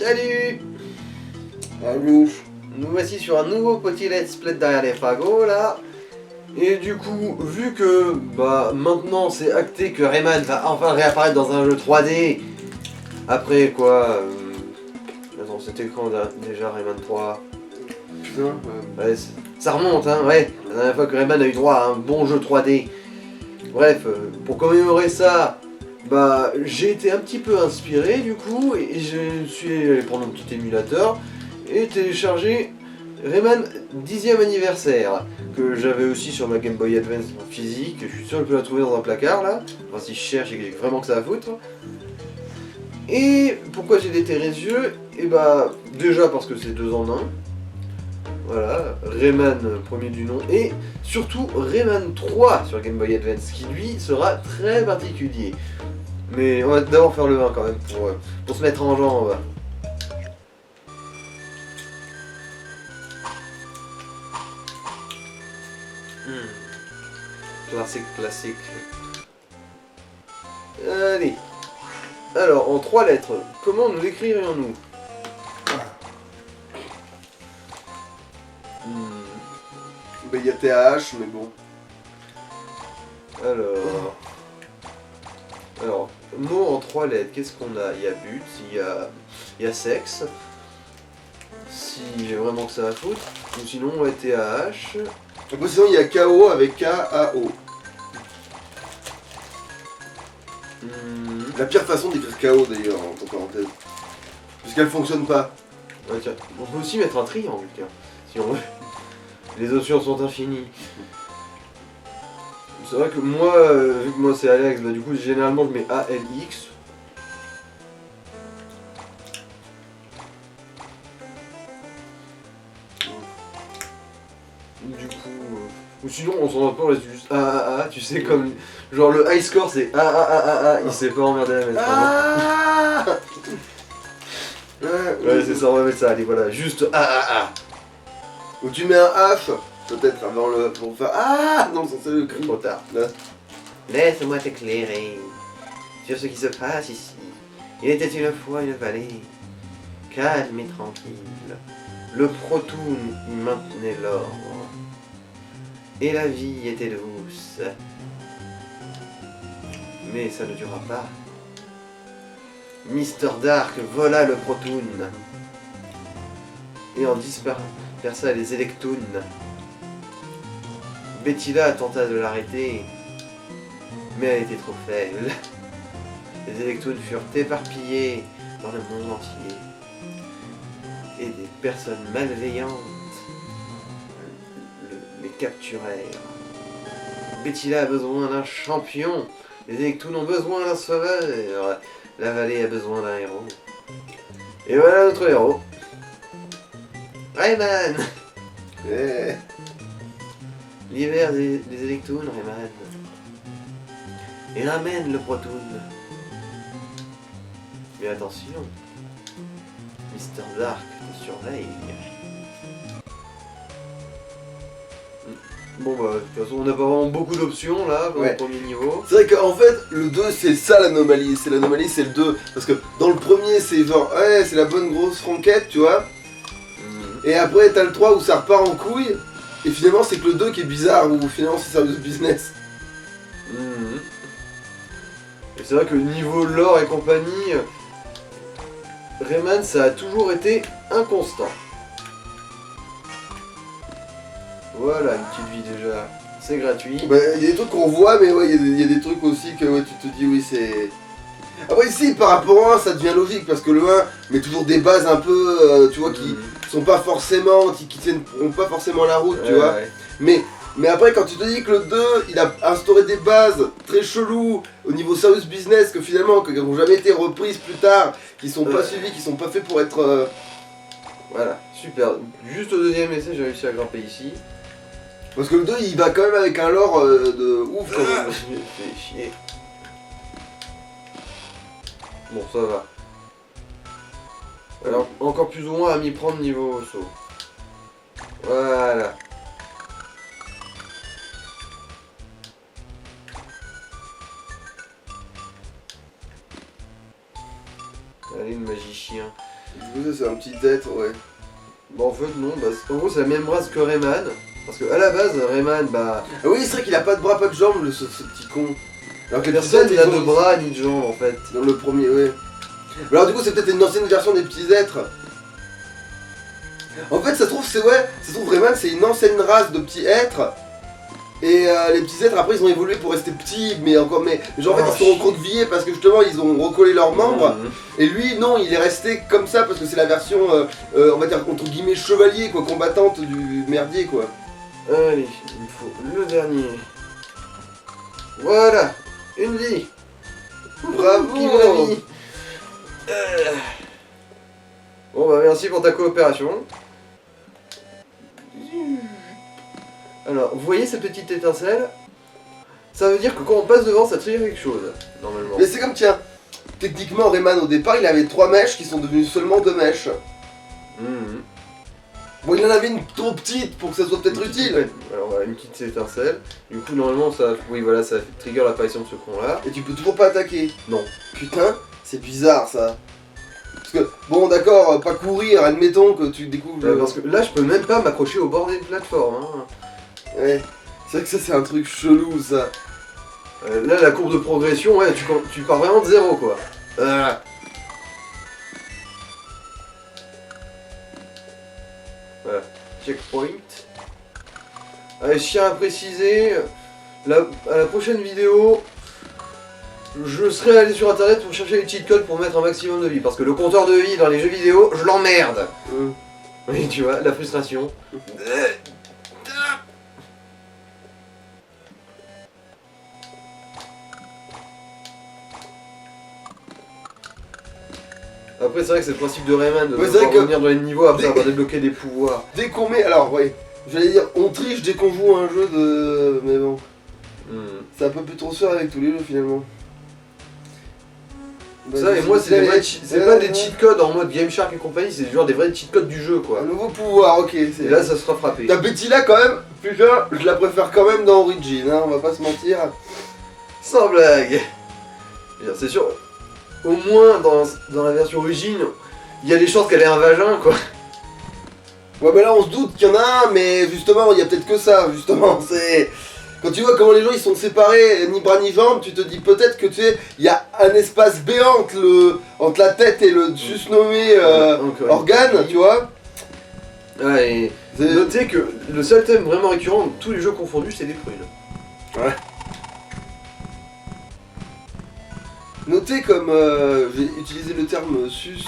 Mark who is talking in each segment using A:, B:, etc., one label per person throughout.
A: Salut!
B: Allô.
A: Nous voici sur un nouveau petit let's play derrière les fagots là. Et du coup, vu que maintenant c'est acté que Rayman va enfin réapparaître dans un jeu 3D. Après quoi attends, c'était quand déjà Rayman 3?
B: Putain.
A: Ouais, ça remonte hein, ouais. La dernière fois que Rayman a eu droit à un bon jeu 3D. Bref, pour commémorer ça, j'ai été un petit peu inspiré du coup et je suis allé prendre mon petit émulateur et télécharger Rayman 10e anniversaire que j'avais aussi sur ma Game Boy Advance en physique. Je suis sûr que je peux la trouver dans un placard là, enfin si je cherche et que j'ai vraiment que ça à foutre. Et pourquoi j'ai déterré ce jeu? Et déjà parce que c'est 2 en 1. Voilà, Rayman premier du nom, et surtout Rayman 3 sur Game Boy Advance, qui lui sera très particulier. Mais on va d'abord faire le 1 quand même, pour se mettre en jambe. Classique. Allez. Alors, en 3 lettres, comment nous écririons-nous?
B: Il y a TH, mais bon.
A: Alors, mot en 3 lettres, qu'est-ce qu'on a? Il y a but, il y a sexe, si j'ai vraiment que ça à foutre, ou sinon on va TH.
B: Après, sinon, il y a KO avec K-A-O. La pire façon d'écrire KO d'ailleurs, entre parenthèses. Puisqu'elle fonctionne pas.
A: Ouais, tiens, on peut aussi mettre un triangle, tiens, si on veut. Les options sont infinies. C'est vrai que moi, vu que moi c'est Alex, du coup généralement je mets ALX. Du coup, ou sinon on s'en va pas, on reste juste AAA, tu sais, comme genre le high score c'est AAAA, il s'est pas emmerdé à mettre. Ouais, c'est ça, on va mettre ça, allez voilà, juste AAA.
B: Ou tu mets un H, peut-être avant le. Pour faire Ah non, c'est le cri.
A: Trop tard.
B: Là.
A: Laisse-moi t'éclairer sur ce qui se passe ici. Il était une fois une vallée, calme et tranquille. Le Protoon y maintenait l'ordre. Et la vie était douce. Mais ça ne dura pas. Mister Dark vola le Protoon. Et en dispersa les Electoons. Bettila tenta de l'arrêter, mais elle était trop faible. Les Electoons furent éparpillés dans le monde entier. Et des personnes malveillantes les capturèrent. Bettila a besoin d'un champion. Les Electoons ont besoin d'un sauveur. La vallée a besoin d'un héros. Et voilà notre héros. Rayman.
B: Eh.
A: L'hiver des Electoons, Rayman. Et ramène le Protoon. Mais attention, Mister Dark te surveille. Bon de toute façon on n'a pas vraiment beaucoup d'options là pour le premier niveau.
B: C'est vrai qu'en fait le 2 c'est ça l'anomalie, c'est le 2. Parce que dans le premier c'est genre ouais c'est la bonne grosse franquette tu vois. Et après t'as le 3 où ça repart en couille. Et finalement c'est que le 2 qui est bizarre où finalement c'est service business.
A: Et c'est vrai que niveau lore et compagnie, Rayman ça a toujours été inconstant. Voilà, une petite vie déjà, c'est gratuit.
B: Il y a des trucs qu'on voit mais ouais il y a des trucs aussi que ouais, tu te dis oui c'est... Après ici par rapport au 1 ça devient logique parce que le 1 met toujours des bases un peu tu vois qui sont pas forcément, qui tiennent pas forcément la route tu vois. Ouais. Mais après quand tu te dis que le 2 il a instauré des bases très cheloues au niveau service business que finalement qui n'ont jamais été reprises plus tard, qui sont pas suivies, qui sont pas faits pour être...
A: Voilà, super. Juste au deuxième essai j'ai réussi à grimper ici.
B: Parce que le 2 il va quand même avec un lore de ouf quand même.
A: Fait chier. Bon ça va. Alors encore plus ou moins à m'y prendre niveau saut. Voilà. Allez le magicien.
B: Le c'est un petit être, ouais.
A: Bah en fait non, bah, en gros c'est la même race que Rayman. Parce que à la base, Rayman, bah...
B: Ah oui, c'est vrai qu'il a pas de bras, pas de jambes, ce petit con. Alors que les
A: personne
B: petits
A: n'a
B: êtres,
A: de
B: ils ont-
A: bras ni de jambes en fait.
B: Dans le premier, ouais. Alors du coup, c'est peut-être une ancienne version des petits êtres. En fait, ça se trouve, Rayman, c'est une ancienne race de petits êtres. Et les petits êtres, après, ils ont évolué pour rester petits, mais encore, mais genre, en fait, ils sont recroquevillés parce que justement, ils ont recollé leurs membres. Et lui, non, il est resté comme ça parce que c'est la version, on va dire, entre guillemets, chevalier, quoi, combattante du merdier, quoi.
A: Allez, il me faut le dernier. Voilà, une vie.
B: Bravo.
A: Qui veut la vie. Bon bah merci pour ta coopération. Alors, vous voyez cette petite étincelle? Ça veut dire que quand on passe devant, ça trigger quelque chose, normalement.
B: Mais c'est comme, tiens, techniquement, Rayman, au départ, il avait 3 mèches qui sont devenues seulement 2 mèches.
A: Mhm.
B: Bon, il en avait une trop petite pour que ça soit peut-être
A: Une petite-
B: utile.
A: ouais. Alors voilà, une petite étincelle. Du coup, normalement, ça, oui, voilà, ça trigger l'apparition de ce con-là.
B: Et tu peux toujours pas attaquer.
A: Non.
B: Putain, c'est bizarre ça. Parce que, bon d'accord, pas courir, admettons que tu découvres...
A: Parce que là, je peux même pas m'accrocher au bord des plateformes. Hein.
B: Ouais, c'est vrai que ça c'est un truc chelou ça.
A: Là, la courbe de progression, ouais, tu pars vraiment de zéro, quoi. Voilà, checkpoint. Allez, je tiens à préciser, à la prochaine vidéo, je serai allé sur internet pour chercher les cheat codes pour mettre un maximum de vie. Parce que le compteur de vie dans les jeux vidéo, je l'emmerde. Oui, tu vois, la frustration. Après, c'est vrai que c'est le principe de Rayman de
B: Ouais, c'est
A: pouvoir
B: vrai que-
A: revenir dans les niveaux après avoir débloqué des pouvoirs.
B: Dès qu'on met... Alors, ouais, j'allais dire, on triche dès qu'on joue à un jeu de... Mais bon, c'est un peu plus trop sûr avec tous les jeux finalement.
A: Ça, et moi, c'est pas des cheat codes en mode Game Shark et compagnie, c'est genre des vrais cheat codes du jeu, quoi.
B: Un nouveau pouvoir, ok.
A: Et là, ça sera frappé.
B: Ta Betty là quand même, putain, je la préfère quand même dans Origin, hein, on va pas se mentir.
A: Sans blague. Je veux dire, c'est sûr, au moins dans la version origine, il y a des chances qu'elle ait un vagin, quoi.
B: Ouais, mais là on se doute qu'il y en a un, mais justement, il y a peut-être que ça, justement, c'est... Quand tu vois comment les gens ils sont séparés, ni bras ni jambes, tu te dis peut-être que tu sais, il y a un espace béant entre la tête et le susnommé
A: Encore une
B: organe,
A: petite.
B: tu vois.
A: Ouais, et
B: C'est-
A: notez que le seul thème vraiment récurrent, tous les jeux confondus, c'est des prunes.
B: Notez comme j'ai utilisé le terme sus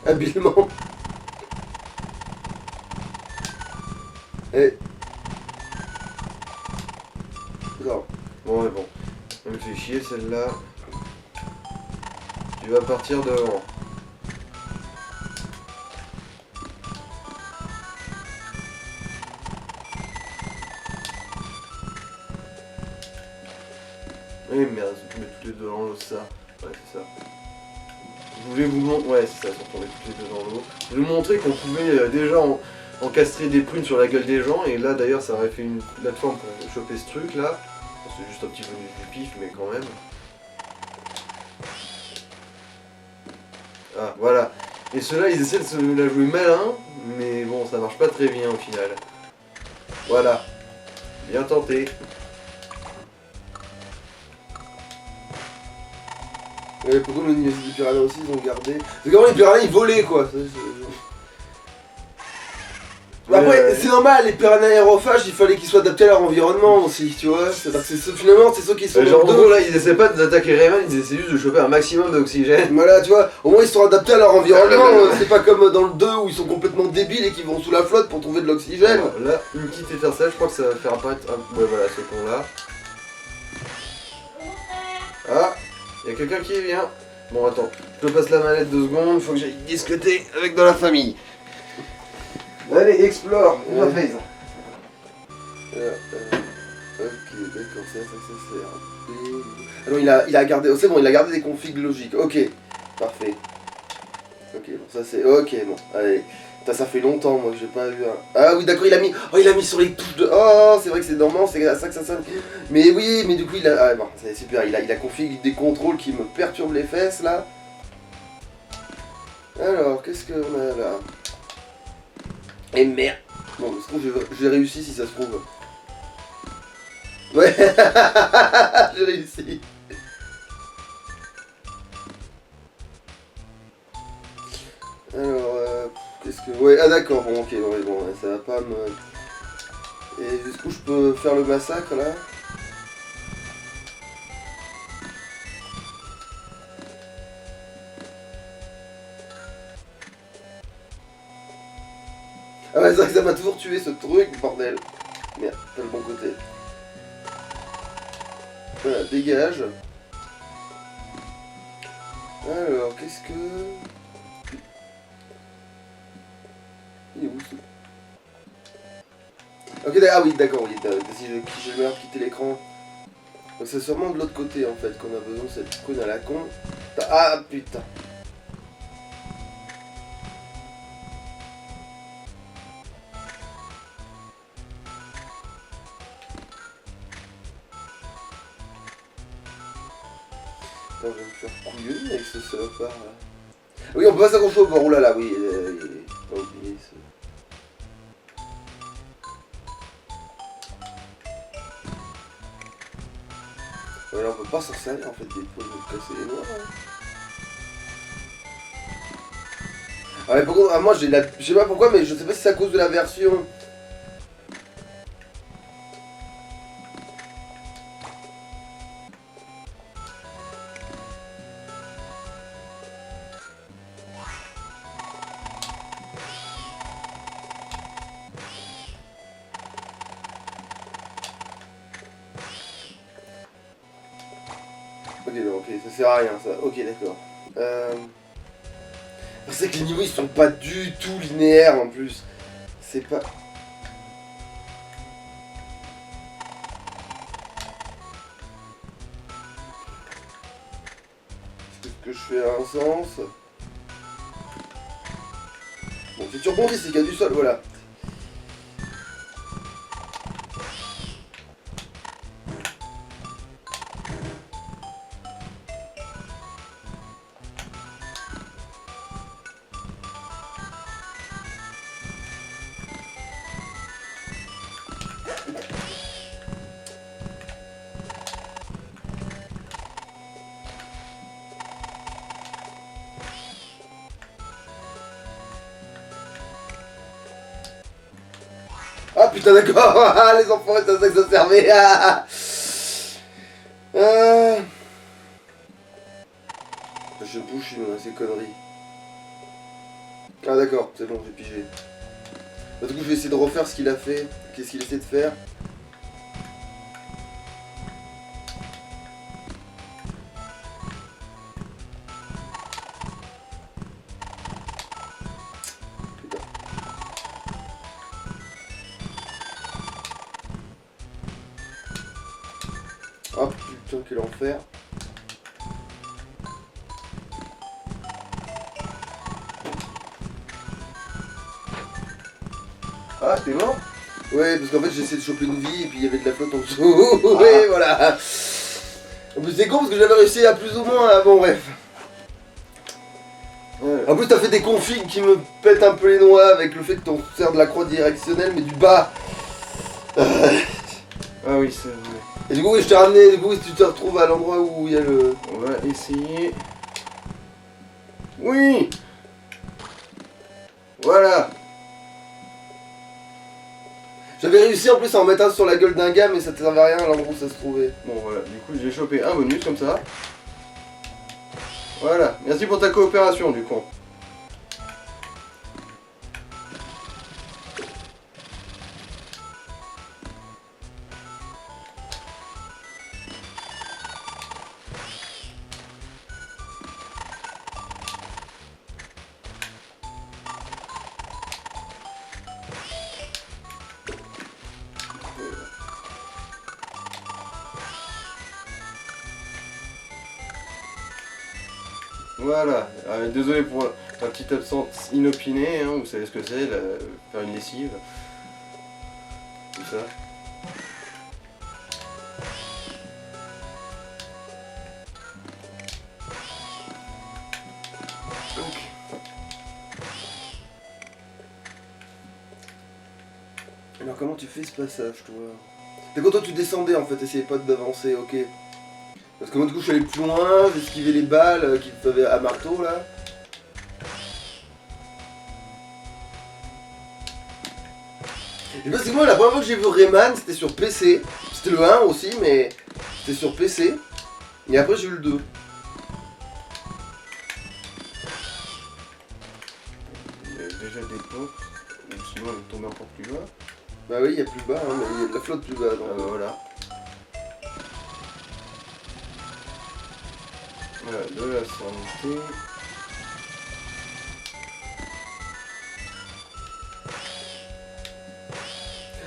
B: habilement. Et... Non.
A: Bon, mais bon. Elle me fait chier celle-là. Tu vas partir devant. Eh merde, tu mets toutes les deux dans l'eau, ça. Ouais, c'est ça. Je voulais vous montrer. Ouais, c'est ça, on met toutes les deux dans l'eau. Je voulais vous montrer qu'on pouvait déjà encastrer des prunes sur la gueule des gens. Et là, d'ailleurs, ça aurait fait une plateforme pour choper ce truc là. C'est juste un petit bonus du pif, mais quand même. Ah, voilà. Et ceux-là, ils essaient de se la jouer malin, mais bon, ça marche pas très bien au final. Voilà. Bien tenté.
B: Et pourquoi le Université des Piranhas aussi ils ont gardé. C'est comment les piranhas ils volaient quoi. Mais après,
A: Ouais.
B: c'est normal, les piranhas aérophages, il fallait qu'ils soient adaptés à leur environnement aussi, tu vois. C'est-à-dire que finalement, c'est ceux qui sont
A: Genre, en
B: dans
A: gros, là, ils essaient pas d'attaquer Rayman, ils essaient juste de choper un maximum d'oxygène.
B: Voilà, tu vois, au moins ils sont adaptés à leur environnement, c'est pas comme dans le 2 où ils sont complètement débiles et qu'ils vont sous la flotte pour trouver de l'oxygène.
A: Bon, là, une petite étincelle, je crois que ça va faire apparaître un... Ouais, voilà, ce con-là. Ah, il y a quelqu'un qui vient. Bon, attends, je te passe la manette 2 secondes, faut que j'aille discuter avec de la famille. Allez, explore,
B: Ouais.
A: phase.
B: Ok, d'accord, ça sert. Ah non, il a gardé, c'est bon, il a gardé des configs logiques, ok, parfait. Ok, bon, ça c'est, ok, bon, allez. Putain, ça fait longtemps, moi, que j'ai pas vu un... Ah oui, d'accord, il a mis sur les touches de... Oh, c'est vrai que c'est dormant, c'est à ça que ça sonne. Mais oui, mais du coup, il a... Ah bon, c'est super, il a config des contrôles qui me perturbent les fesses, là. Alors, qu'est-ce qu'on a là? Et merde. Bon, ça se trouve, j'ai réussi si ça se trouve. Ouais, j'ai réussi. Alors, qu'est-ce que... Ouais, ah d'accord, bon, ok, ouais, bon, ça va pas me... Et du coup, je peux faire le massacre, là? Ah ouais, c'est vrai que ça m'a toujours tué, ce truc, bordel. Merde, pas le bon côté. Voilà, dégage. Alors, qu'est-ce que... Il est où, ce... Ok, ah oui, d'accord, oui, si j'ai le quitter l'écran. Donc c'est sûrement de l'autre côté en fait qu'on a besoin de cette prune à la con. Ah putain. Attends, je vais me faire couillonner avec ce salopard là. Oui, on peut pas s'accrocher au bord, oulala, oui, pas oublié ça. Ouais, là, on peut pas s'en servir en fait des poules, donc casser les noix. Hein. Ah mais par contre, moi j'ai la... Je sais pas pourquoi, mais je sais pas si c'est à cause de la version. Ok, non, ok, ça sert à rien ça. Ok, d'accord. C'est que les niveaux ils sont pas du tout linéaires en plus. C'est pas... Est-ce que je fais a un sens? Bon, si tu rebondis, c'est qu'il y a du sol, voilà. Ah putain d'accord, ah, les enfants, c'est à ça que ça servait. Je bouge ces conneries. Ah d'accord, c'est bon, j'ai pigé. Bah, du coup je vais essayer de refaire ce qu'il a fait. Qu'est-ce qu'il essaie de faire? Putain. Oh putain, quel enfer.
A: Ah, t'es mort?
B: Ouais, parce qu'en fait j'ai essayé de choper une vie et puis il y avait de la flotte en dessous. Ouais, voilà. En plus c'est con parce que j'avais réussi à plus ou moins. Bon bref.
A: Ouais.
B: En plus t'as fait des configs qui me pètent un peu les noix avec le fait que t'en sers de la croix directionnelle mais du bas.
A: Ah oui, c'est vrai.
B: Et du coup oui, je t'ai ramené, du coup tu te retrouves à l'endroit où il y a le...
A: On va essayer. Oui. Voilà.
B: J'avais réussi en plus à en mettre un sur la gueule d'un gars mais ça ne servait à rien à l'endroit où ça se trouvait.
A: Bon voilà, du coup j'ai chopé un bonus comme ça. Voilà, merci pour ta coopération du con. Voilà, désolé pour la petite absence inopinée, hein, vous savez ce que c'est, faire une lessive. Tout ça. Donc,
B: Alors comment tu fais ce passage, toi? C'est quand toi tu descendais en fait, essayez pas d'avancer, ok. Parce que moi du coup je suis allé plus loin, j'ai esquivé les balles qu'il fallait à marteau là. Et parce que moi la première fois que j'ai vu Rayman c'était sur PC. C'était le 1 aussi mais c'était sur PC. Et après j'ai eu le 2.
A: Il y a déjà des potes, ou sinon elle est tombée encore plus bas.
B: Bah oui, il y a plus bas, hein, mais il y a de la flotte plus bas. Donc.
A: Ah bah voilà. Voilà, de la santé.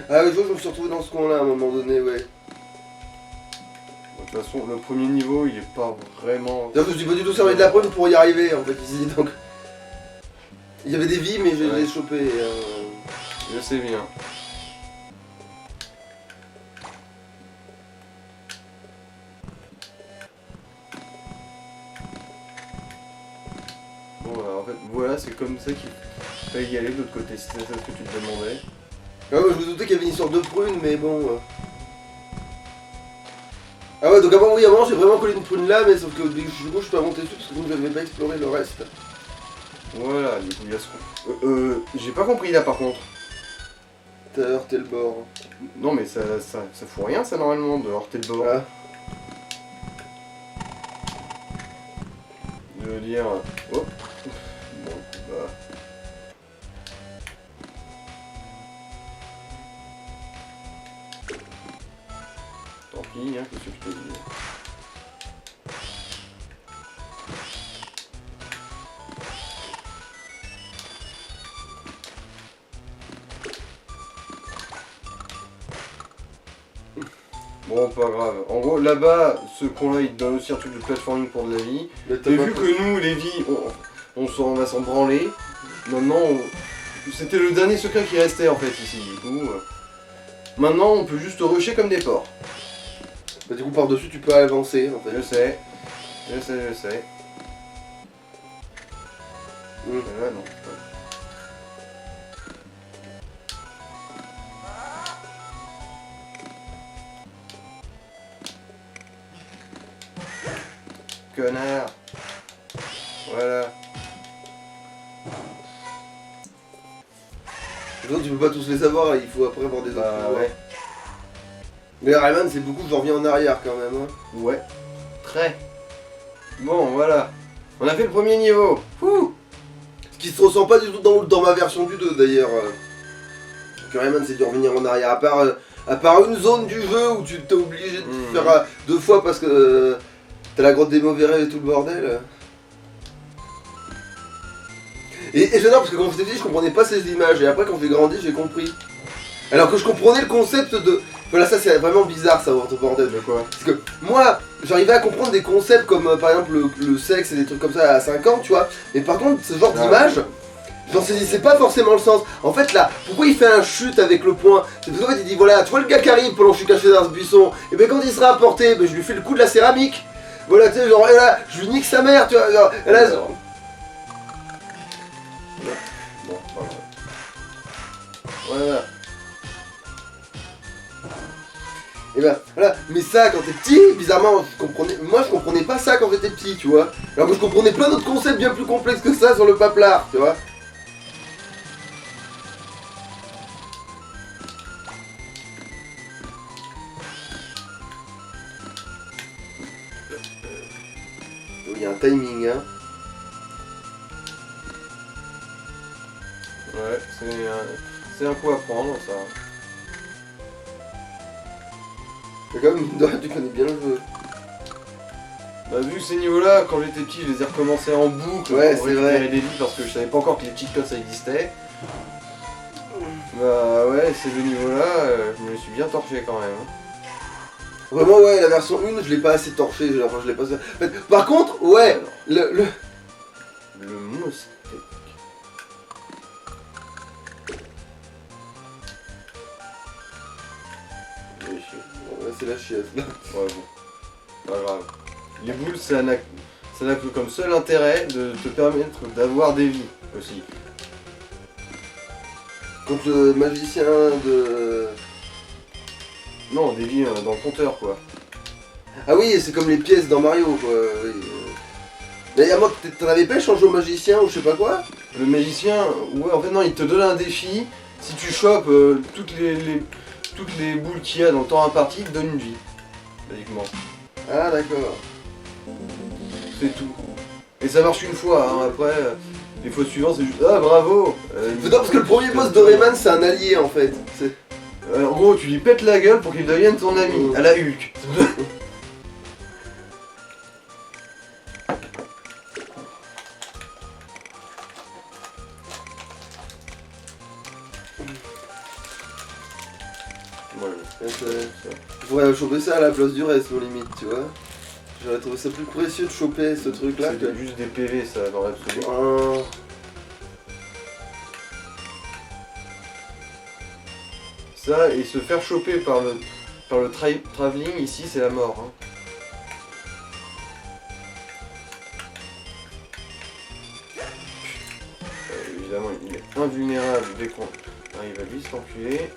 B: Ah oui, je me suis retrouvé dans ce coin là à un moment donné, ouais.
A: De toute façon, le premier niveau, il est pas vraiment...
B: D'ailleurs, je me suis pas du tout servi de la prune pour y arriver en fait ici, donc... Il y avait des vies mais je les ai chopées.
A: Je sais bien. Bon, alors, en fait, voilà, c'est comme ça qu'il fallait y aller de l'autre côté, c'était ça ce que tu te demandais.
B: Ah ouais, je me doutais qu'il y avait une histoire de prune, mais bon... Ah ouais, donc avant, oui, avant j'ai vraiment collé une prune là, mais sauf que du coup je suis pas monté dessus parce que donc j'avais pas exploré le reste.
A: Voilà, du coup, il y a ce qu'on... j'ai pas compris là par contre.
B: T'as heurté le bord.
A: Non mais ça fout rien ça normalement de heurter le bord.
B: Ah.
A: Je veux dire... Oh. Bon, bah... Tant pis, hein, qu'est-ce que je peux dire. Bon, pas grave. En gros, là-bas, ce con-là, il te donne aussi un truc de platforming pour de la vie.
B: Mais
A: Et vu que nous, les vies, on va s'en branler, maintenant, c'était le dernier secret qui restait en fait ici, du coup. Maintenant, on peut juste rusher comme des porcs.
B: Bah du coup par dessus tu peux avancer en fait.
A: Je sais. Je sais. Là, non. Connard. Voilà.
B: Les autres tu peux pas tous les savoir, il faut après avoir des autres.
A: Bah ouais.
B: Mais Rayman c'est beaucoup, je reviens en arrière quand même. Hein.
A: Ouais. Très. Bon, voilà. On a fait le premier niveau. Ouh.
B: Ce qui se ressent pas du tout dans ma version du 2 d'ailleurs. Que Rayman c'est de revenir en arrière. À part une zone du jeu où tu t'es obligé de faire 2 fois parce que t'as la grotte des mauvais rêves et tout le bordel. Et j'adore parce que quand j'étais petit je comprenais pas ces images et après quand j'ai grandi j'ai compris. Alors que je comprenais le concept de... Voilà ça c'est vraiment bizarre ça votre bordel.
A: De quoi?
B: Parce que moi j'arrivais à comprendre des concepts comme par exemple le sexe et des trucs comme ça à 5 ans tu vois. Mais par contre ce genre d'image, j'en saisissais pas forcément le sens. En fait là, pourquoi il fait un chute avec le poing? C'est parce qu'en fait il dit voilà, tu vois le gars qui arrive pendant que je suis caché dans ce buisson. Et ben quand il sera apporté, ben, je lui fais le coup de la céramique. Voilà tu sais genre et là, je lui nique sa mère tu vois. Genre, et là,
A: Bon, voilà.
B: Et ben voilà, mais ça quand t'es petit, bizarrement, moi je comprenais pas ça quand j'étais petit, tu vois. Alors que je comprenais plein d'autres concepts bien plus complexes que ça sur le paplard, tu vois. Il y a un timing, hein.
A: Ouais, c'est un coup à prendre ça.
B: C'est quand même, mine de rien, tu connais bien le jeu.
A: Bah vu que ces niveaux-là, quand j'étais petit, je les ai recommencés en boucle
B: Ouais,
A: pour
B: c'est
A: récupérer
B: vrai.
A: des vies parce que je savais pas encore que les cheat codes ça existait. Bah ouais, ces deux niveaux-là, je me les suis bien torché quand même.
B: Vraiment, ouais, la version 1, je l'ai pas assez torché, enfin, je l'ai pas assez... En fait, par contre, ouais, le...
A: Le moustique.
B: Ouais, c'est la chiasse, là.
A: Ouais bon, pas grave. Les boules, ça n'a que comme seul intérêt de te permettre d'avoir des vies aussi.
B: Contre le magicien de...
A: Non, des vies dans le compteur, quoi.
B: Ah oui, c'est comme les pièces dans Mario, quoi. Oui. Mais à moi, t'en avais pas échangé au magicien ou je sais pas quoi?
A: Le magicien, ouais, en fait, non, il te donne un défi. Si tu chopes toutes les boules qu'il y a dans le temps imparti, il te donne une vie. Basiquement.
B: Ah d'accord.
A: C'est tout. Et ça marche une fois, hein. Après, les fois suivantes, c'est juste ah bravo.
B: Non, parce que le premier boss de Rayman, c'est un allié en fait.
A: En gros, tu lui pètes la gueule pour qu'il devienne ton ami, à la Hulk. Voilà.
B: Il faudrait choper ça à la place du reste, aux limites, tu vois. J'aurais trouvé ça plus précieux de choper ce truc là que...
A: C'est juste des PV, ça, dans l'absolu.
B: Ah.
A: Ça, et se faire choper par le travelling, ici, c'est la mort. Hein. Évidemment, il est invulnérable dès qu'on arrive à lui s'enculer.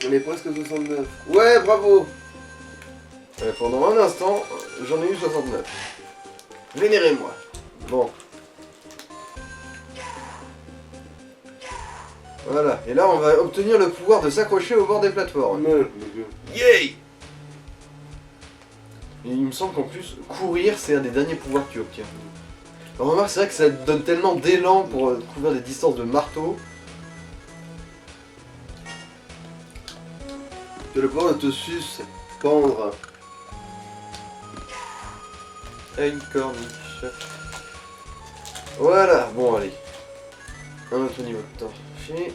B: On est presque 69. Ouais, bravo.
A: Pendant un instant, j'en ai eu 69. Vénérez-moi. Bon. Voilà, et là on va obtenir le pouvoir de s'accrocher au bord des plateformes. Yay! Et il me semble qu'en plus, courir c'est un des derniers pouvoirs que tu obtiens. Alors, remarque, c'est vrai que ça te donne tellement d'élan pour couvrir des distances de marteau.
B: Tu as le pouvoir de te suspendre.
A: À une corniche. Voilà, bon allez. Un autre niveau de temps. Fini.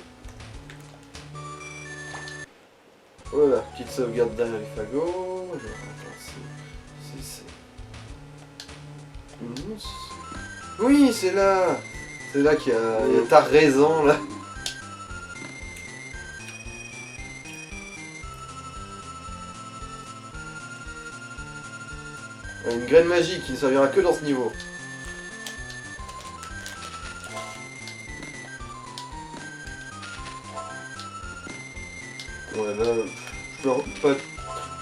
A: Voilà, petite sauvegarde derrière les fagots. Attends, oui, c'est là. C'est là qu'il y a ta raison là. Une graine magique qui ne servira que dans ce niveau. Ouais, là, je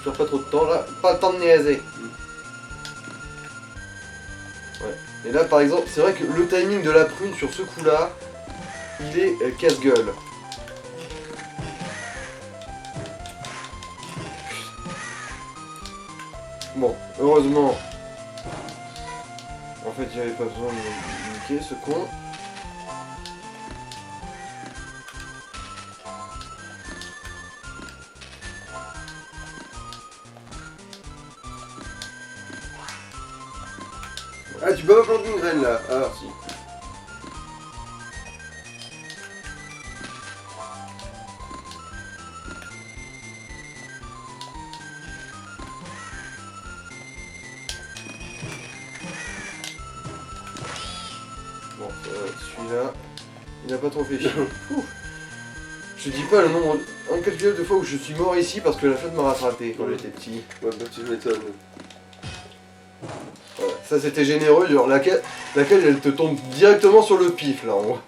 A: perds pas trop de temps là, pas le temps de niaiser. Ouais. Et là par exemple, c'est vrai que le timing de la prune sur ce coup là, il est casse-gueule. Bon, heureusement, en fait il n'y avait pas besoin de me niquer ce con.
B: Ah, tu peux pas planter une graine là. Ah,
A: Si. Bon, celui-là, il n'a pas trop fait chier. Je te dis pas le nombre incalculable de fois où je suis mort ici parce que la flotte m'a rattrapé quand j'étais petit.
B: ouais, bah tu m'étonnes.
A: Voilà. Ça c'était généreux, genre laquelle elle te tombe directement sur le pif là en gros.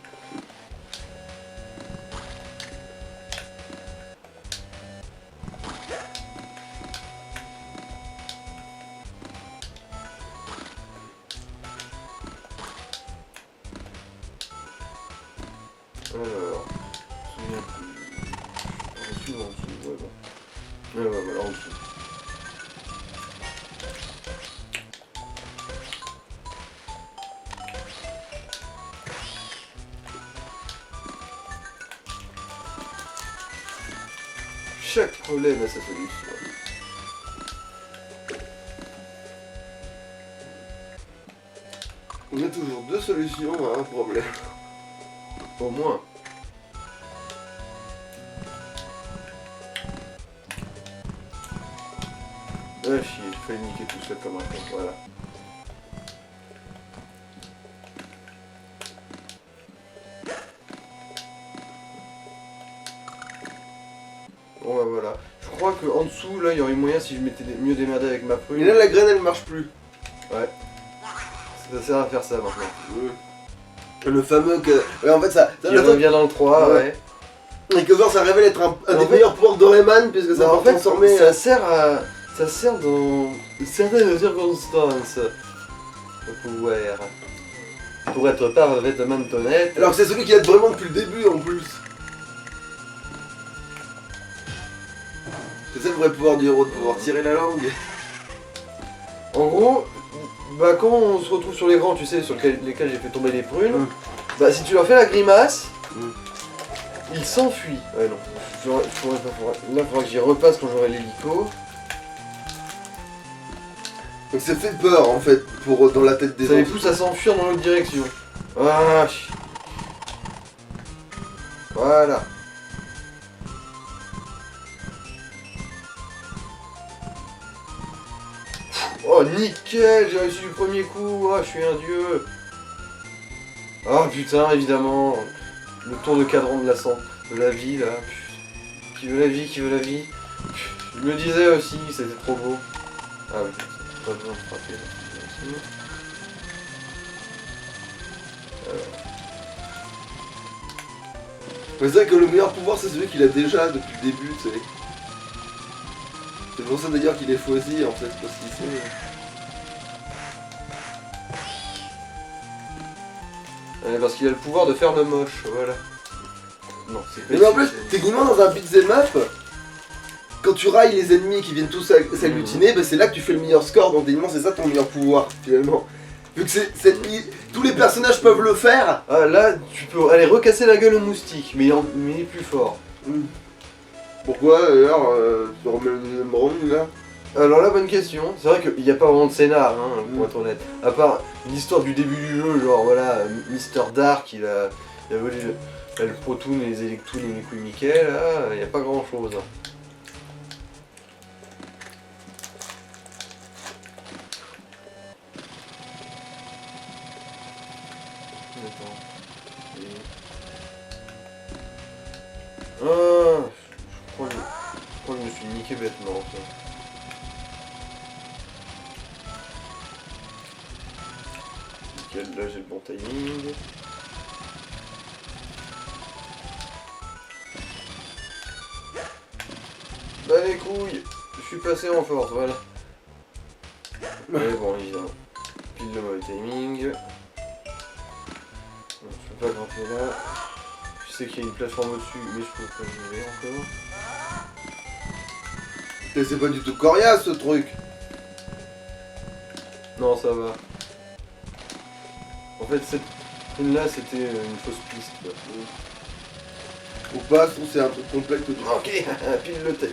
A: Alors, je me souviens plus. En dessous, ouais, bon. Ouais, voilà, en dessous. Chaque problème a sa solution.
B: On a toujours deux solutions à un problème.
A: Au moins. Ah chier, j'ai failli niquer tout seul comme un con, voilà. Bon bah voilà. Je crois qu'en dessous, là, il y aurait moyen si je m'étais mieux démerdé avec ma prune.
B: Et là, la graine, elle marche plus.
A: Ouais. Ça sert à faire ça maintenant.
B: Le fameux que... Ouais, en fait, ça...
A: Il revient dans le 3, ouais.
B: Et que genre, ça révèle être un des
A: fait-
B: meilleurs pouvoirs de Rayman, puisque ça
A: en
B: peut
A: fait,
B: transformer...
A: ça sert à... Ça sert dans certaines circonstances au pouvoir. Pour être parfaitement honnête.
B: Alors que c'est celui qui aide vraiment depuis le début, en plus. C'est ça le vrai pouvoir du héros, de pouvoir tirer la langue.
A: En gros, bah quand on se retrouve sur l'écran, tu sais, sur lesquels j'ai fait tomber les prunes, bah si tu leur fais la grimace, ils s'enfuient. Ouais non, là il faudra que j'y repasse quand j'aurai l'hélico.
B: Donc ça fait peur, en fait, pour dans la tête des
A: Ça les
B: autres.
A: pousse à s'enfuir dans l'autre direction. Ah, voilà. Oh nickel, j'ai réussi du premier coup, oh, je suis un dieu. Oh putain, évidemment, le tour de cadran de la vie là. Qui veut la vie, qui veut la vie. Je me disais aussi, c'était trop beau. Ah oui, pas besoin de frapper là.
B: Mais c'est vrai que le meilleur pouvoir, c'est celui qu'il a déjà depuis le début, tu sais. C'est pour ça d'ailleurs qu'il est choisi, en fait, parce qu'il sait...
A: Parce qu'il a le pouvoir de faire le moche, voilà. Non, c'est pas
B: Mais en
A: ici,
B: plus,
A: c'est-
B: techniquement, dans un beat'em up, quand tu railles les ennemis qui viennent tous s'agglutiner, bah, c'est là que tu fais le meilleur score, donc techniquement, c'est ça ton meilleur pouvoir, finalement. Vu que tous les personnages peuvent le faire.
A: Ah là, tu peux aller recasser la gueule au moustique, mais il est plus fort.
B: Pourquoi, d'ailleurs, tu remets le deuxième round, là?
A: Alors là, bonne question. C'est vrai qu'il n'y a pas vraiment de scénar, hein, pour être honnête. À part l'histoire du début du jeu, genre voilà, Mr. Dark, il a volé le Protoon et les Electoon et les couilles Mickey, là, il n'y a pas grand chose. Ah, je crois que je me suis niqué bêtement. Ça. Nickel, là j'ai le bon timing. Bah les couilles, je suis passé en force, voilà. Mais bon, évidemment. Pile le mauvais timing. Non, je peux pas grimper là. Je sais qu'il y a une plateforme au-dessus, mais je peux pas y aller encore.
B: Mais c'est pas du tout coriace, ce truc.
A: Non, ça va. En fait, cette prune là, c'était une fausse piste. Quoi.
B: Ou pas, sinon c'est un truc complet que tu...
A: Ok, pile le tape.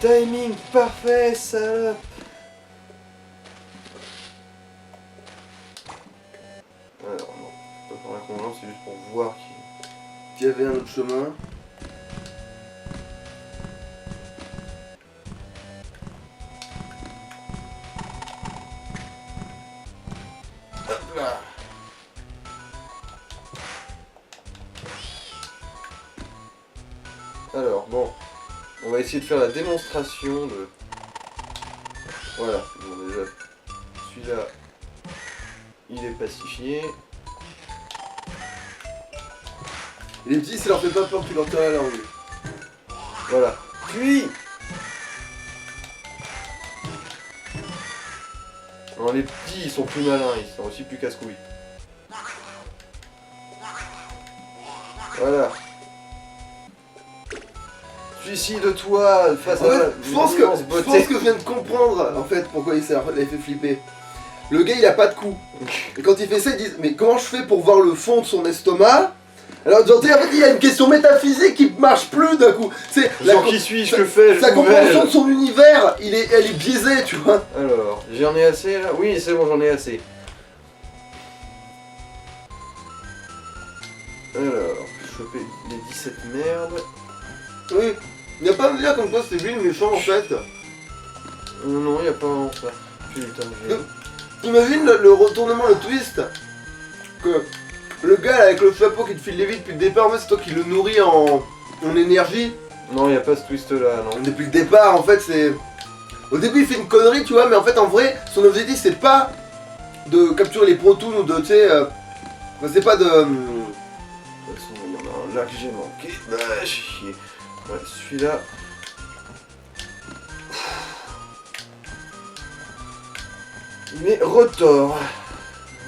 A: Timing parfait, salope. Alors non, pas pour la convenance, c'est juste pour voir qui...
B: Il y avait un autre chemin.
A: Hop là. Alors, bon, on va essayer de faire la démonstration de... Voilà, bon déjà, celui-là, il est pacifié.
B: Et les petits, ça leur fait pas peur que tu leur tires la langue.
A: Voilà, puis... Alors les petits, ils sont plus malins, ils sont aussi plus casse-couilles. Voilà. Suicide-toi face
B: En
A: à
B: fait, je pense que je viens de comprendre en fait pourquoi il l'avait fait flipper. Le gars il a pas de cou. Et quand il fait ça, il dit mais comment je fais pour voir le fond de son estomac? Alors en fait il y a une question métaphysique qui marche plus d'un coup. C'est
A: Genre qui suis-je, que fais-je,
B: sa
A: où
B: compréhension de
A: vais-je?
B: son univers, elle est biaisée, tu vois.
A: Alors, j'en ai assez là? Oui, c'est bon, j'en ai assez. Alors, choper les 17 merdes.
B: Oui. Il n'y a pas à me dire comme quoi c'est lui le méchant en fait.
A: Non, y a pas vraiment ça. Putain,
B: Imagine le retournement, le twist. Que le gars avec le chapeau qui te file les vies depuis le départ, en fait c'est toi qui le nourris en en énergie.
A: Non, y a pas ce twist là, non.
B: Depuis le départ, en fait, c'est... Au début, il fait une connerie, tu vois, mais en fait, en vrai, son objectif, c'est pas de capturer les Protoons ou de, tu sais... Enfin, c'est pas de...
A: De toute façon, il y en a un là que j'ai manqué. Ah, chier. Ouais, celui-là. Mais Rotor.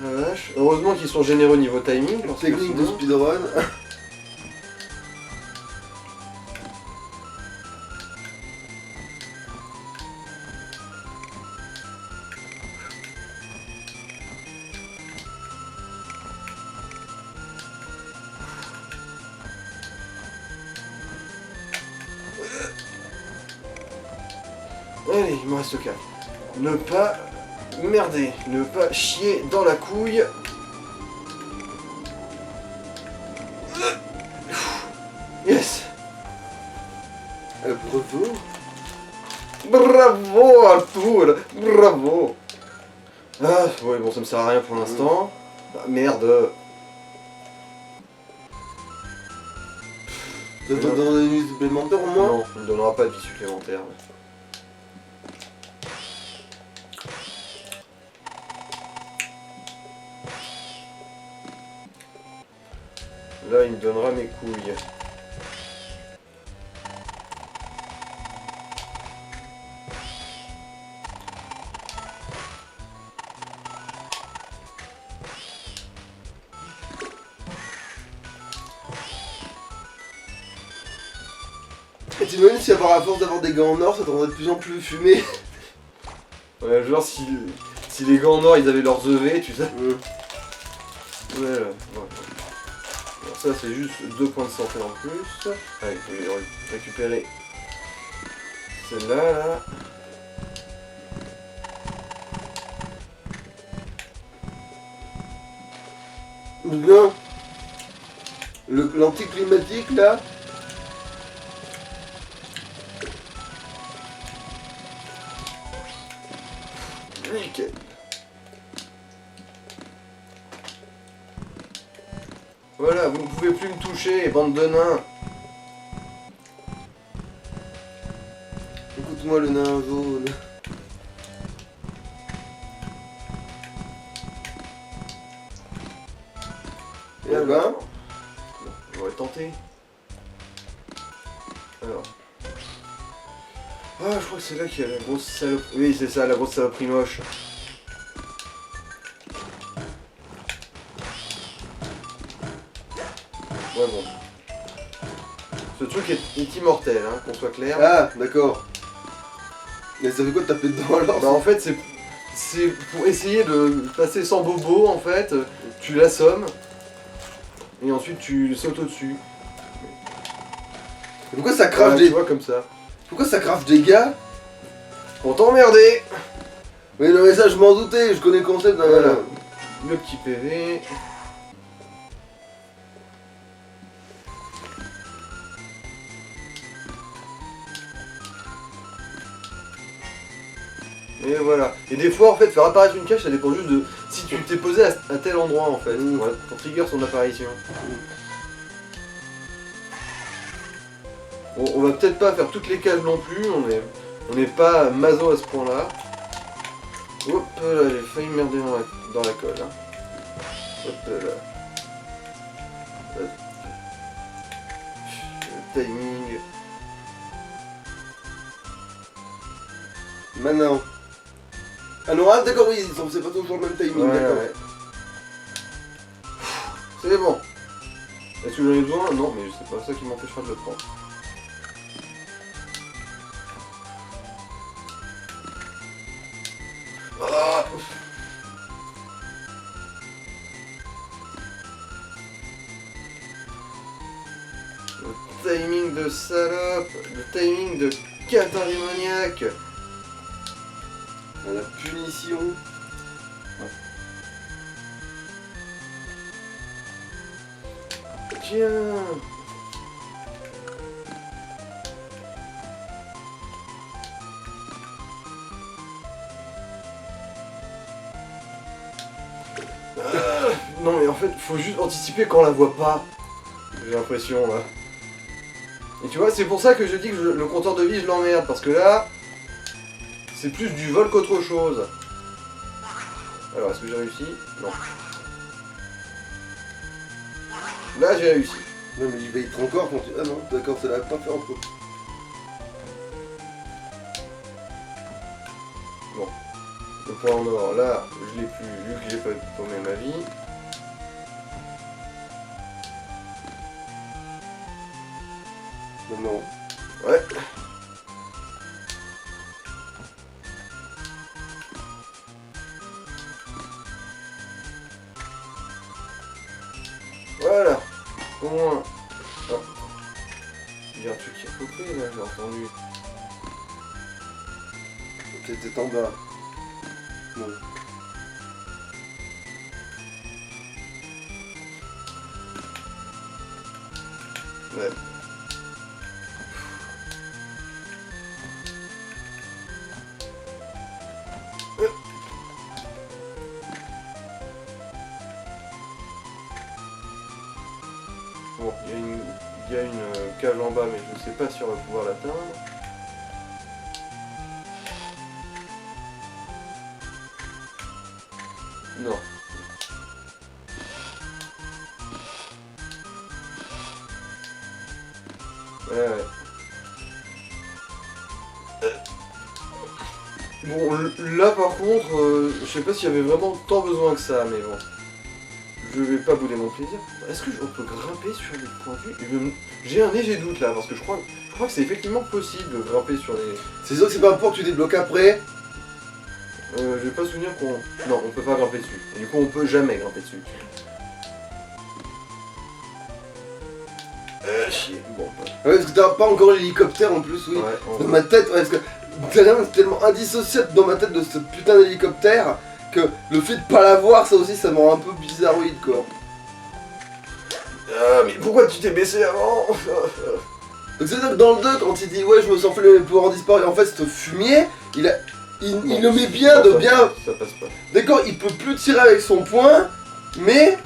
A: La vache. Heureusement qu'ils sont généreux niveau timing. Parce que
B: Technique de
A: sinon-
B: speedrun.
A: Allez, il me reste 4. Ne pas merder, ne pas chier dans la couille. Yes.
B: Bravo.
A: Bravo Arthur, bravo. Ah, ouais, bon, ça me sert à rien pour l'instant. Ah, merde.
B: Ça te donne une vie supplémentaire au moins?
A: Non, il ne donnera pas de vie supplémentaire. Là, il me donnera mes couilles.
B: Et t'imagines si à force d'avoir des gants en or, ça te rendrait de plus en plus fumé.
A: Ouais, genre si les gants en or ils avaient leurs EV, tu sais. Ouais, ouais. Bon, ça c'est juste 2 points de santé en plus. Allez, je vais récupérer celle-là, là.
B: Bien. L'anticlimatique là.
A: Nickel. Voilà, vous ne pouvez plus me toucher, bande de nains.
B: Écoute-moi le nain jaune. Et ben,
A: J'aurais tenté. Alors. Ah, je crois que c'est là qu'il y a la grosse saloperie. Oui, c'est ça, la grosse saloperie moche. Ouais, bon. Ce truc est immortel, hein, qu'on soit clair.
B: ah, d'accord. Mais ça fait quoi de taper dedans alors?
A: Bah, en fait, c'est pour essayer de passer sans bobo, en fait. Tu l'assommes. Et ensuite, tu sautes au-dessus.
B: Pourquoi ça
A: Voilà,
B: crache
A: tu
B: des...
A: vois, comme ça.
B: Pourquoi ça crache des gars?
A: Pour t'emmerder.
B: Oui, non mais ça je m'en doutais, je connais le concept.
A: Voilà. Le petit PV. Et voilà. Et des fois, en fait, faire apparaître une cache, ça dépend juste de si tu t'es posé à tel endroit, en fait. Voilà, pour trigger son apparition. Bon, on va peut-être pas faire toutes les cages non plus, on n'est pas maso à ce point-là. Hop là, j'ai failli merder dans la colle. Hein. Hop là. Hop. Le timing.
B: Maintenant. Ah non, ah, d'accord, oui, c'est pas toujours le même timing,
A: Ouais,
B: d'accord.
A: ouais. C'est bon. Est-ce que j'en ai besoin? Non, mais c'est pas ça qui m'empêchera de le prendre. Ah. Le timing de salope, le timing de catin démoniaque.
B: La punition.
A: Tiens. Non mais en fait, faut juste anticiper quand on la voit pas. J'ai l'impression là. Et tu vois, c'est pour ça que je dis que le compteur de vie, je l'emmerde, parce que là, c'est plus du vol qu'autre chose. Alors, est-ce que j'ai réussi? Non. Là, j'ai réussi.
B: Non mais il va être encore quand tu... Ah non, d'accord, ça l'a pas fait en peu.
A: Bon. Le point en or, là, je l'ai plus, vu que j'ai pas paumé ma vie.
B: Non, non.
A: Ouais. Voilà. Au moins. Ah. Il y a un truc qui a coupé là, j'ai entendu.
B: T'étais en bas. Non.
A: Ouais. Bon, il y a une cage en bas, mais je sais pas si on va pouvoir l'atteindre. Non. Ouais. Bon, là par contre, je sais pas s'il y avait vraiment tant besoin que ça, mais bon. Je vais pas bouder mon plaisir. Est-ce que on peut grimper sur les points de vue? J'ai un léger doute là, parce que je crois que c'est effectivement possible de grimper sur les...
B: C'est sûr que c'est pas un point que tu débloques après.
A: Je vais pas souvenir qu'on... Non, on peut pas grimper dessus. Et du coup, on peut jamais grimper dessus. Chier. Bon, bah.
B: Ouais, parce que t'as pas encore l'hélicoptère en plus, oui.
A: Ouais,
B: Dans ma tête, ouais, parce que c'est tellement indissociable dans ma tête de ce putain d'hélicoptère que le fait de pas l'avoir, ça aussi, ça me rend un peu bizarroïde, quoi.
A: Ah, mais pourquoi tu t'es baissé avant?
B: Donc c'est ça que dans le 2, quand il dit ouais, je me sens fait mes pouvoirs ont disparu, en fait, ce fumier, il le met bien
A: Non,
B: de
A: ça
B: bien.
A: passe- Ça passe pas.
B: D'accord, il peut plus tirer avec son poing, mais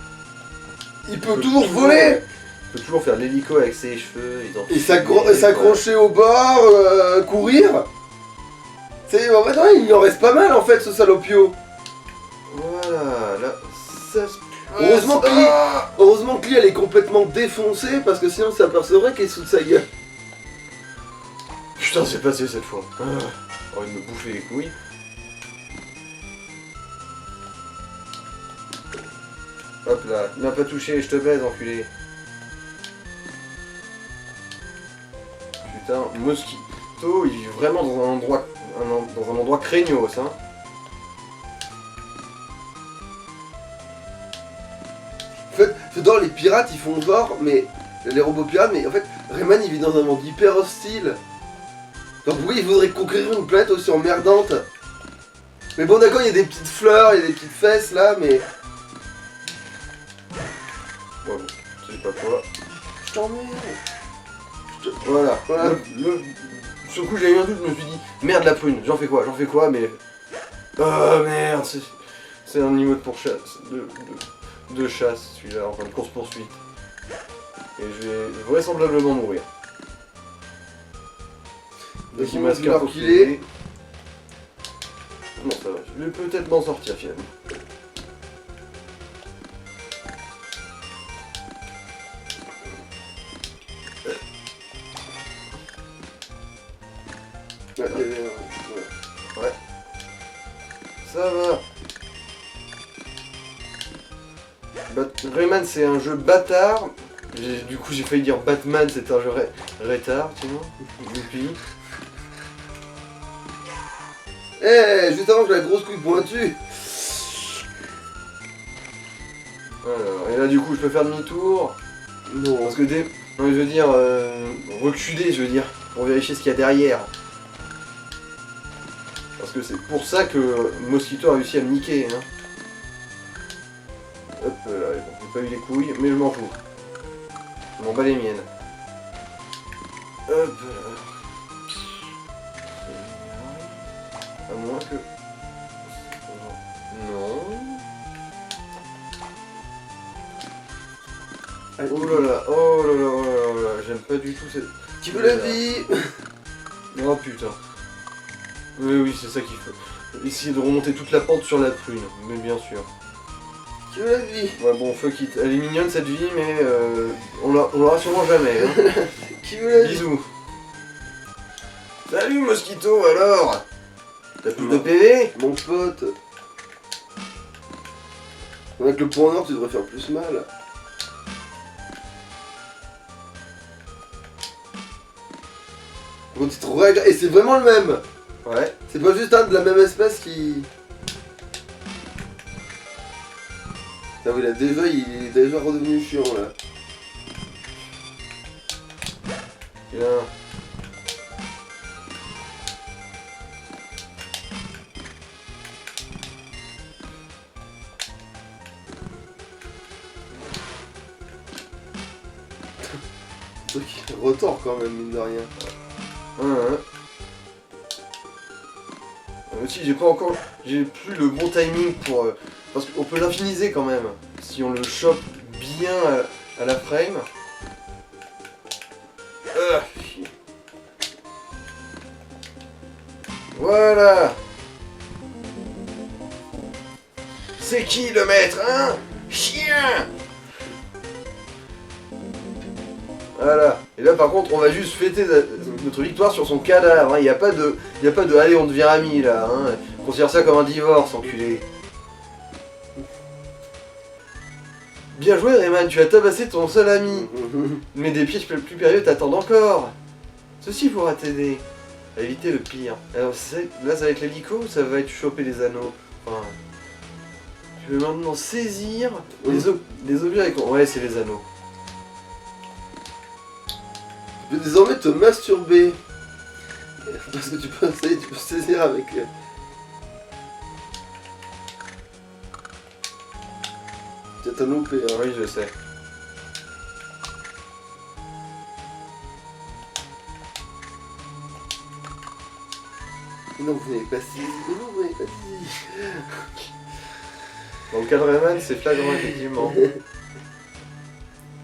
B: il peut toujours voler.
A: Il peut toujours faire l'hélico avec ses cheveux.
B: Et s'accrocher au bord, courir. C'est en fait, ouais, il en reste pas mal en fait, ce salopio.
A: Voilà, là, ça se...
B: Heureusement que
A: Ah
B: Heureusement que Lee, elle est complètement défoncée, parce que sinon ça s'apercevrait qu'elle est sous de sa gueule.
A: Putain, c'est passé cette fois. Envie de me bouffer les couilles. Hop là, il m'a pas touché, je te baise, enculé. Putain, Mosquito, il est vraiment dans un endroit, dans un endroit craignos, hein.
B: En fait, j'adore les pirates, ils font genre, mais les robots pirates, mais en fait, Rayman il vit dans un monde hyper hostile. Donc pourquoi il voudrait conquérir une planète aussi emmerdante? Mais bon, d'accord, il y a des petites fleurs, il y a des petites fesses là, mais.
A: Bon, c'est pas quoi.
B: Je t'emmerde.
A: Voilà.
B: Voilà.
A: Sur le coup, j'ai eu un doute, je me suis dit, merde la prune, j'en fais quoi, mais... Oh merde, c'est un niveau de pourchasse, de chasse, celui-là, enfin de course-poursuite. Et je vais vraisemblablement mourir.
B: Donc,
A: il masque
B: alors qu'il est.
A: Non, ça va, je vais peut-être m'en sortir finalement.
B: Ouais, il y avait un-
A: Ouais. Ça va. Rayman c'est un jeu bâtard. Du coup j'ai failli dire Batman, c'est un jeu rétard, tu vois. Youpi.
B: Eh, juste avant que la grosse couille pointue.
A: Alors, et là du coup je peux faire demi-tour.
B: Non.
A: Parce que non, je veux dire, reculer, je veux dire, pour vérifier ce qu'il y a derrière. Parce que c'est pour ça que Mosquito a réussi à me niquer, hein. Hop là, bon, j'ai pas eu les couilles, mais je m'en fous. Je m'en bats les miennes. Hop là. À moins que... Non.
B: Allez,
A: Oh là là, oh là là, oh là là, oh là là, j'aime pas du tout cette...
B: Qui veut la vie?
A: Oh putain. Oui, c'est ça qu'il faut. Essayer de remonter toute la pente sur la prune, mais bien sûr.
B: Qui veut la vie?
A: Ouais, bon, fuck it. Elle est mignonne cette vie, mais on l'aura sûrement jamais. Hein.
B: Qui veut la vie?
A: Bisous. Salut Mosquito, alors? T'as plus de PV?
B: Mon pote. Avec le point nord, tu devrais faire plus mal. Quand tu te règles, et c'est vraiment le même.
A: Ouais.
B: C'est pas juste un de la même espèce qui... Ah oui, il est déjà redevenu chiant là.
A: Bien.
B: Truc retort quand même, mine de rien.
A: Si j'ai plus le bon timing pour parce qu'on peut l'infiniser quand même si on le chope bien à la frame. Voilà. C'est qui le maître, hein? Chien. Voilà. Et là par contre on va juste fêter notre victoire sur son cadavre. Il n'y a pas de allez on devient amis là. Hein. Considère ça comme un divorce, enculé. Bien joué Rayman, tu as tabassé ton seul ami. Mais des pièges plus périlleux t'attendent encore. Ceci pourra t'aider à éviter le pire. Alors là ça va être l'hélico ou ça va être choper les anneaux? Enfin, tu veux maintenant saisir les objets avec... Ouais, c'est les anneaux.
B: Tu peux désormais te masturber. Parce que tu peux saisir avec... T'as loupé, hein.
A: Oui, je sais.
B: Non, vous n'avez pas saisi. Non, vous n'avez pas saisi.
A: Dans le cas de Rayman, c'est flagrant, effectivement.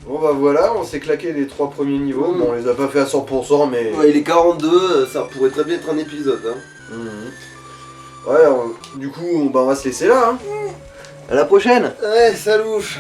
A: Bon bah voilà, on s'est claqué les 3 premiers niveaux. Bon, on les a pas fait à 100%, mais...
B: Ouais, il est 42, ça pourrait très bien être un épisode, hein.
A: Ouais, du coup, on va se laisser là, hein. À la prochaine.
B: Ouais, ça louche.